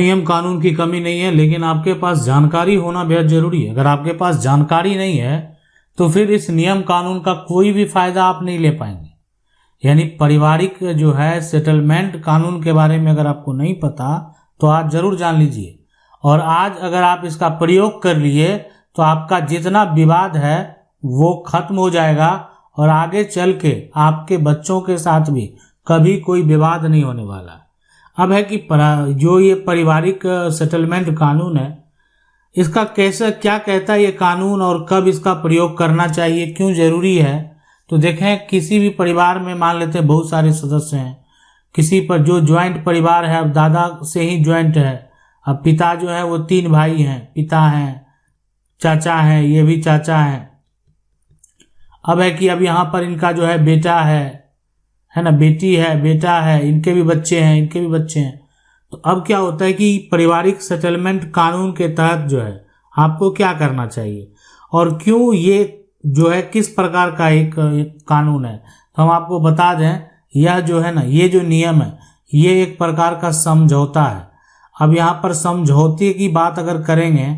नियम कानून की कमी नहीं है, लेकिन आपके पास जानकारी होना बेहद जरूरी है। अगर आपके पास जानकारी नहीं है तो फिर इस नियम कानून का कोई भी फायदा आप नहीं ले पाएंगे। यानी पारिवारिक जो है सेटलमेंट कानून के बारे में अगर आपको नहीं पता तो आज जरूर जान लीजिए, और आज अगर आप इसका प्रयोग कर लिए तो आपका जितना विवाद है वो खत्म हो जाएगा, और आगे चल के आपके बच्चों के साथ भी कभी कोई विवाद नहीं होने वाला। अब है कि जो ये पारिवारिक सेटलमेंट कानून है, इसका कैसे क्या कहता है ये कानून, और कब इसका प्रयोग करना चाहिए, क्यों जरूरी है। तो देखें, किसी भी परिवार में मान लेते हैं बहुत सारे सदस्य हैं, किसी पर जो ज्वाइंट परिवार है, अब दादा से ही ज्वाइंट है, अब पिता जो है वो 3 भाई हैं, पिता हैं, चाचा हैं, ये भी चाचा हैं। अब है कि अब यहाँ पर इनका जो है बेटा है ना, बेटी है, बेटा है, इनके भी बच्चे हैं, इनके भी बच्चे हैं। तो अब क्या होता है कि पारिवारिक सेटलमेंट कानून के तहत जो है आपको क्या करना चाहिए और क्यों ये जो है किस प्रकार का एक कानून है, तो हम आपको बता दें, यह जो है ना, ये जो नियम है ये एक प्रकार का समझौता है। अब यहाँ पर समझौते की बात अगर करेंगे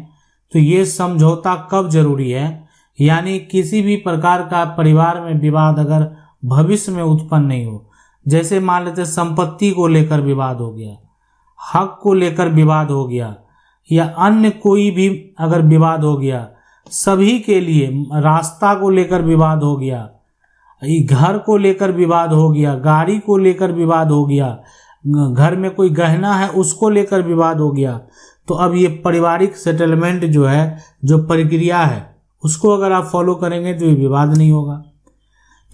तो ये समझौता कब जरूरी है, यानी किसी भी प्रकार का परिवार में विवाद अगर भविष्य में उत्पन्न नहीं हो, जैसे मान लेते संपत्ति को लेकर विवाद हो गया, हक को लेकर विवाद हो गया, या अन्य कोई भी अगर विवाद हो गया, सभी के लिए, रास्ता को लेकर विवाद हो गया, घर को लेकर विवाद हो गया, गाड़ी को लेकर विवाद हो गया, घर में कोई गहना है उसको लेकर विवाद हो गया, तो अब ये पारिवारिक सेटलमेंट जो है, जो प्रक्रिया है, उसको अगर आप फॉलो करेंगे तो ये विवाद नहीं होगा।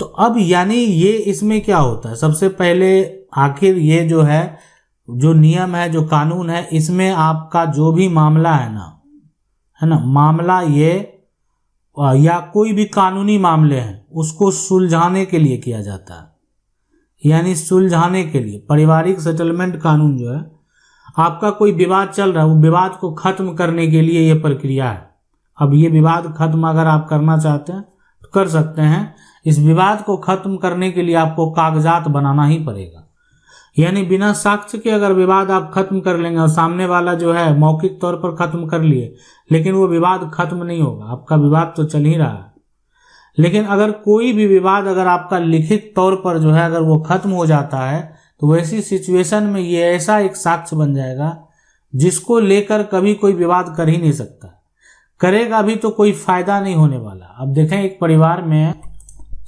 तो अब यानी ये इसमें क्या होता है, सबसे पहले आखिर ये जो है, जो नियम है, जो कानून है, इसमें आपका जो भी मामला है ना, मामला ये या कोई भी कानूनी मामले हैं उसको सुलझाने के लिए किया जाता है। यानी सुलझाने के लिए पारिवारिक सेटलमेंट कानून जो है, आपका कोई विवाद चल रहा है, वो विवाद को खत्म करने के लिए ये प्रक्रिया है। अब ये विवाद खत्म अगर आप करना चाहते हैं तो कर सकते हैं। इस विवाद को खत्म करने के लिए आपको कागजात बनाना ही पड़ेगा, यानी बिना साक्ष्य के अगर विवाद आप खत्म कर लेंगे और सामने वाला जो है मौखिक तौर पर खत्म कर लिए, लेकिन वो विवाद खत्म नहीं होगा, आपका विवाद तो चल ही रहा है। लेकिन अगर कोई भी विवाद अगर आपका लिखित तौर पर जो है अगर वो खत्म हो जाता है, तो वैसी सिचुएशन में ये ऐसा एक साक्ष्य बन जाएगा जिसको लेकर कभी कोई विवाद कर ही नहीं सकता, करेगा भी तो कोई फायदा नहीं होने वाला। अब देखें, एक परिवार में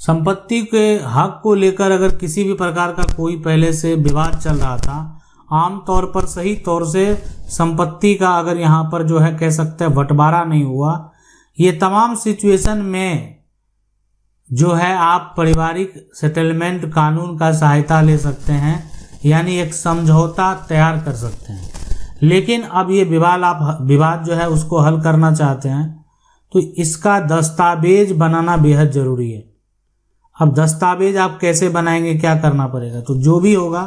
संपत्ति के हक को लेकर अगर किसी भी प्रकार का कोई पहले से विवाद चल रहा था, आम तौर पर सही तौर से संपत्ति का अगर यहाँ पर जो है कह सकते हैं बंटवारा नहीं हुआ, ये तमाम सिचुएशन में जो है आप पारिवारिक सेटलमेंट कानून का सहायता ले सकते हैं, यानी एक समझौता तैयार कर सकते हैं। लेकिन अब ये विवाद जो है उसको हल करना चाहते हैं तो इसका दस्तावेज बनाना बेहद जरूरी है। अब दस्तावेज आप कैसे बनाएंगे, क्या करना पड़ेगा, तो जो भी होगा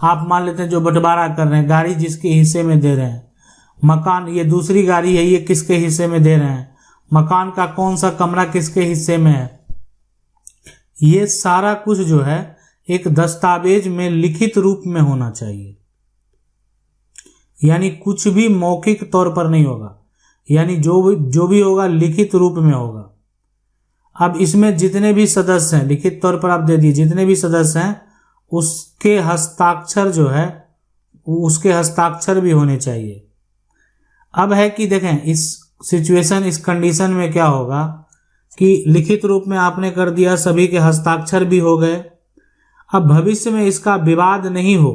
आप मान लेते हैं जो बंटवारा कर रहे हैं, गाड़ी जिसके हिस्से में दे रहे हैं, मकान ये दूसरी गाड़ी है ये किसके हिस्से में दे रहे हैं, मकान का कौन सा कमरा किसके हिस्से में है, ये सारा कुछ जो है एक दस्तावेज में लिखित रूप में होना चाहिए। यानी कुछ भी मौखिक तौर पर नहीं होगा, यानी जो भी होगा लिखित रूप में होगा। अब इसमें जितने भी सदस्य हैं, लिखित तौर पर आप दे दिए, जितने भी सदस्य हैं उसके हस्ताक्षर जो है उसके हस्ताक्षर भी होने चाहिए। अब है कि देखें, इस सिचुएशन, इस कंडीशन में क्या होगा कि लिखित रूप में आपने कर दिया, सभी के हस्ताक्षर भी हो गए। अब भविष्य में इसका विवाद नहीं हो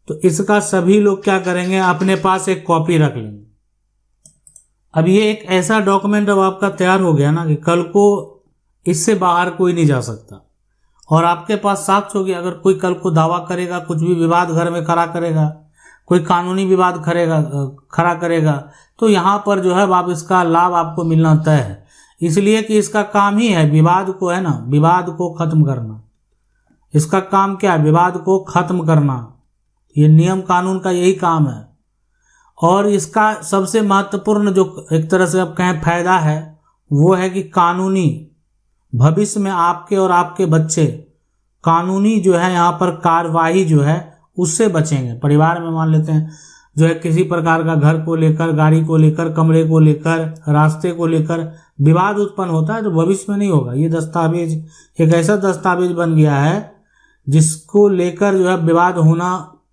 तो इसका सभी लोग क्या करेंगे, अपने पास एक कॉपी रख लेंगे। अब ये एक ऐसा डॉक्यूमेंट अब आपका तैयार हो गया ना कि कल को इससे बाहर कोई नहीं जा सकता, और आपके पास साक्ष्य हो गया। अगर कोई कल को दावा करेगा, कुछ भी विवाद घर में खड़ा करेगा, कोई कानूनी विवाद खड़ा करेगा, तो यहाँ पर जो है आप इसका लाभ आपको मिलना तय है। इसलिए कि इसका काम ही है विवाद को, है ना, विवाद को खत्म करना। इसका काम क्या है, विवाद को खत्म करना। ये नियम कानून का यही काम है। और इसका सबसे महत्वपूर्ण जो एक तरह से आप कहें फायदा है, वो है कि कानूनी भविष्य में आपके और आपके बच्चे कानूनी जो है यहाँ पर कार्यवाही जो है उससे बचेंगे। परिवार में मान लेते हैं जो है किसी प्रकार का घर को लेकर, गाड़ी को लेकर, कमरे को लेकर, रास्ते को लेकर विवाद उत्पन्न होता है, तो भविष्य में नहीं होगा। ये दस्तावेज एक ऐसा दस्तावेज बन गया है जिसको लेकर जो है विवाद होना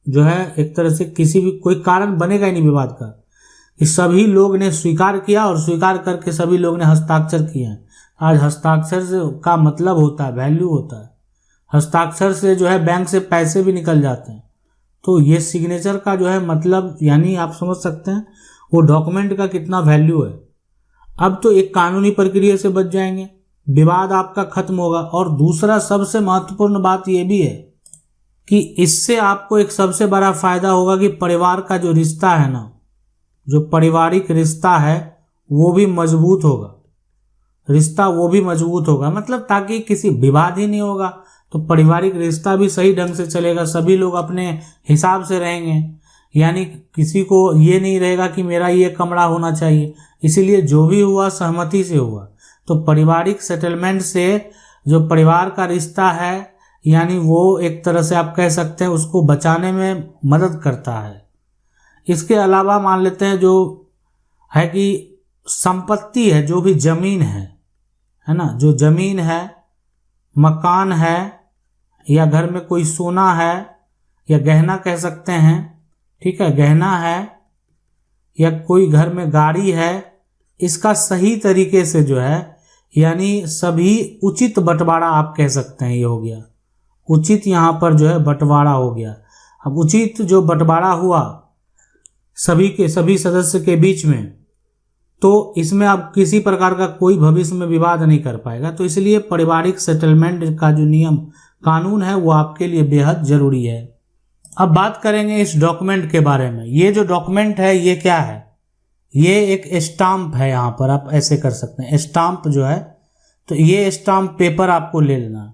जो है एक तरह से किसी भी कोई कारण बनेगा ही नहीं विवाद का, कि सभी लोग ने स्वीकार किया और स्वीकार करके सभी लोग ने हस्ताक्षर किए हैं। आज हस्ताक्षर से का मतलब होता है, वैल्यू होता है। हस्ताक्षर से जो है बैंक से पैसे भी निकल जाते हैं। तो ये सिग्नेचर का जो है मतलब, यानी आप समझ सकते हैं वो डॉक्यूमेंट का कितना वैल्यू है। अब तो एक कानूनी प्रक्रिया से बच जाएंगे, विवाद आपका खत्म होगा। और दूसरा सबसे महत्वपूर्ण बात यह भी है कि इससे आपको एक सबसे बड़ा फायदा होगा कि परिवार का जो रिश्ता है ना, जो पारिवारिक रिश्ता है वो भी मजबूत होगा, रिश्ता वो भी मजबूत होगा। मतलब ताकि किसी विवाद ही नहीं होगा तो पारिवारिक रिश्ता भी सही ढंग से चलेगा, सभी लोग अपने हिसाब से रहेंगे। यानी किसी को ये नहीं रहेगा कि मेरा ये कमरा होना चाहिए, इसीलिए जो भी हुआ सहमति से हुआ। तो पारिवारिक सेटलमेंट से जो परिवार का रिश्ता है, यानी वो एक तरह से आप कह सकते हैं उसको बचाने में मदद करता है। इसके अलावा मान लेते हैं जो है कि संपत्ति है, जो भी जमीन है ना, जो जमीन है, मकान है, या घर में कोई सोना है या गहना कह सकते हैं, ठीक है, गहना है, या कोई घर में गाड़ी है, इसका सही तरीके से जो है यानी सभी उचित बंटवारा आप कह सकते हैं। ये हो गया उचित, यहाँ पर जो है बंटवारा हो गया। अब उचित जो बंटवारा हुआ सभी के सभी सदस्य के बीच में, तो इसमें अब किसी प्रकार का कोई भविष्य में विवाद नहीं कर पाएगा। तो इसलिए पारिवारिक सेटलमेंट का जो नियम कानून है वो आपके लिए बेहद जरूरी है। अब बात करेंगे इस डॉक्यूमेंट के बारे में। ये जो डॉक्यूमेंट है ये क्या है? ये एक स्टाम्प है। यहाँ पर आप ऐसे कर सकते हैं, स्टाम्प जो है, तो ये स्टाम्प पेपर आपको ले लेना,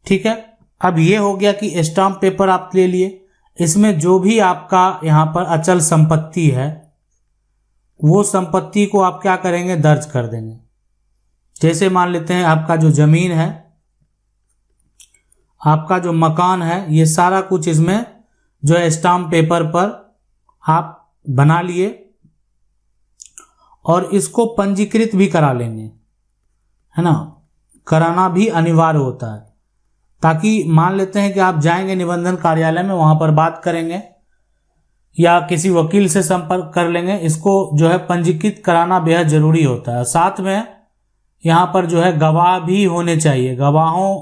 ठीक है। अब ये हो गया कि स्टाम्प पेपर आप ले लिए, इसमें जो भी आपका यहाँ पर अचल संपत्ति है वो संपत्ति को आप क्या करेंगे, दर्ज कर देंगे। जैसे मान लेते हैं आपका जो जमीन है, आपका जो मकान है, ये सारा कुछ इसमें जो है स्टाम्प पेपर पर आप बना लिए और इसको पंजीकृत भी करा लेंगे, है ना। कराना भी अनिवार्य होता है, ताकि मान लेते हैं कि आप जाएंगे निबंधन कार्यालय में, वहां पर बात करेंगे या किसी वकील से संपर्क कर लेंगे, इसको जो है पंजीकृत कराना बेहद जरूरी होता है। साथ में यहाँ पर जो है गवाह भी होने चाहिए, गवाहों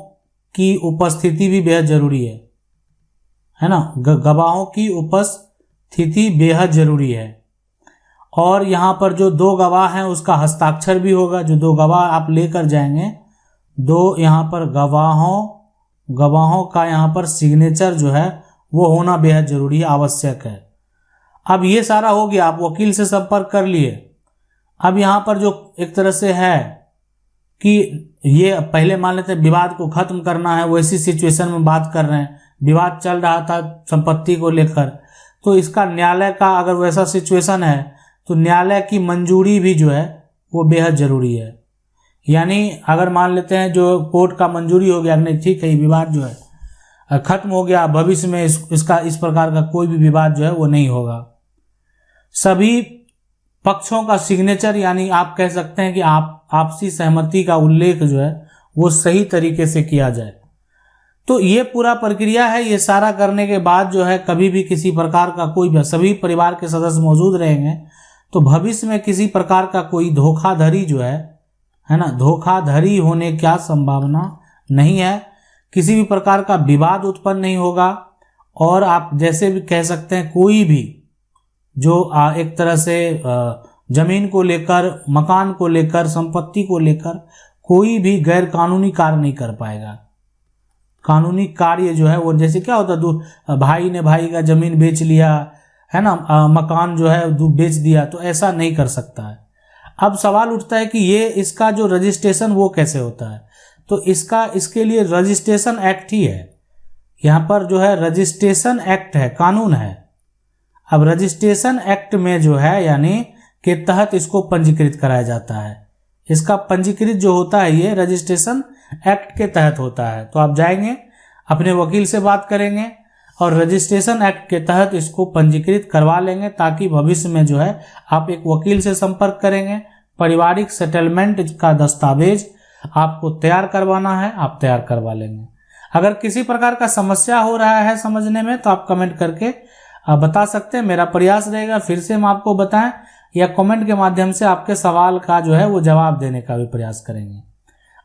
की उपस्थिति भी बेहद जरूरी है ना। गवाहों की उपस्थिति बेहद जरूरी है। और यहाँ पर जो दो गवाह हैं उसका हस्ताक्षर भी होगा। जो दो गवाह आप लेकर जाएंगे, दो यहाँ पर गवाहों का यहाँ पर सिग्नेचर जो है वो होना बेहद जरूरी है, आवश्यक है। अब ये सारा हो गया, आप वकील से संपर्क कर लिए। अब यहाँ पर जो एक तरह से है कि ये पहले मान लेते हैं विवाद को खत्म करना है, वैसी सिचुएशन में बात कर रहे हैं, विवाद चल रहा था संपत्ति को लेकर, तो इसका न्यायालय का अगर वैसा सिचुएशन है तो न्यायालय की मंजूरी भी जो है वो बेहद जरूरी है। यानी अगर मान लेते हैं जो कोर्ट का मंजूरी हो गया, नहीं ठीक है ये विवाद जो है खत्म हो गया, भविष्य में इसका इस प्रकार का कोई भी विवाद जो है वो नहीं होगा। सभी पक्षों का सिग्नेचर, यानी आप कह सकते हैं कि आपसी सहमति का उल्लेख जो है वो सही तरीके से किया जाए। तो ये पूरा प्रक्रिया है। ये सारा करने के बाद जो है कभी भी किसी प्रकार का कोई भी, सभी परिवार के सदस्य मौजूद रहेंगे तो भविष्य में किसी प्रकार का कोई धोखाधड़ी जो है ना, धोखाधड़ी होने क्या संभावना नहीं है। किसी भी प्रकार का विवाद उत्पन्न नहीं होगा। और आप जैसे भी कह सकते हैं कोई भी जो एक तरह से जमीन को लेकर, मकान को लेकर, संपत्ति को लेकर कोई भी गैर कानूनी कार्य नहीं कर पाएगा। कानूनी कार्य जो है वो जैसे क्या होता है, भाई ने भाई का जमीन बेच लिया है ना, मकान जो है बेच दिया, तो ऐसा नहीं कर सकता है। अब सवाल उठता है कि ये इसका जो रजिस्ट्रेशन वो कैसे होता है। तो इसके लिए रजिस्ट्रेशन एक्ट ही है। यहाँ पर जो है रजिस्ट्रेशन एक्ट है, कानून है। अब रजिस्ट्रेशन एक्ट में जो है यानी के तहत इसको पंजीकृत कराया जाता है। इसका पंजीकृत जो होता है ये रजिस्ट्रेशन एक्ट के तहत होता है। तो आप जाएंगे, अपने वकील से बात करेंगे और रजिस्ट्रेशन एक्ट के तहत इसको पंजीकृत करवा लेंगे, ताकि भविष्य में जो है आप एक वकील से संपर्क करेंगे। पारिवारिक सेटलमेंट का दस्तावेज आपको तैयार करवाना है, आप तैयार करवा लेंगे। अगर किसी प्रकार का समस्या हो रहा है समझने में तो आप कमेंट करके बता सकते हैं। मेरा प्रयास रहेगा फिर से हम आपको बताएं, या कमेंट के माध्यम से आपके सवाल का जो है वो जवाब देने का भी प्रयास करेंगे।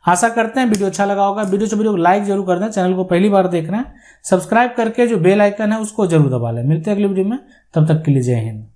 आशा करते हैं वीडियो अच्छा लगा होगा। वीडियो को लाइक जरूर कर दें। चैनल को पहली बार देख रहे हैं, सब्सक्राइब करके जो बेल आइकन है उसको जरूर दबा लें। मिलते हैं अगली वीडियो में, तब तक के लिए जय हिंद।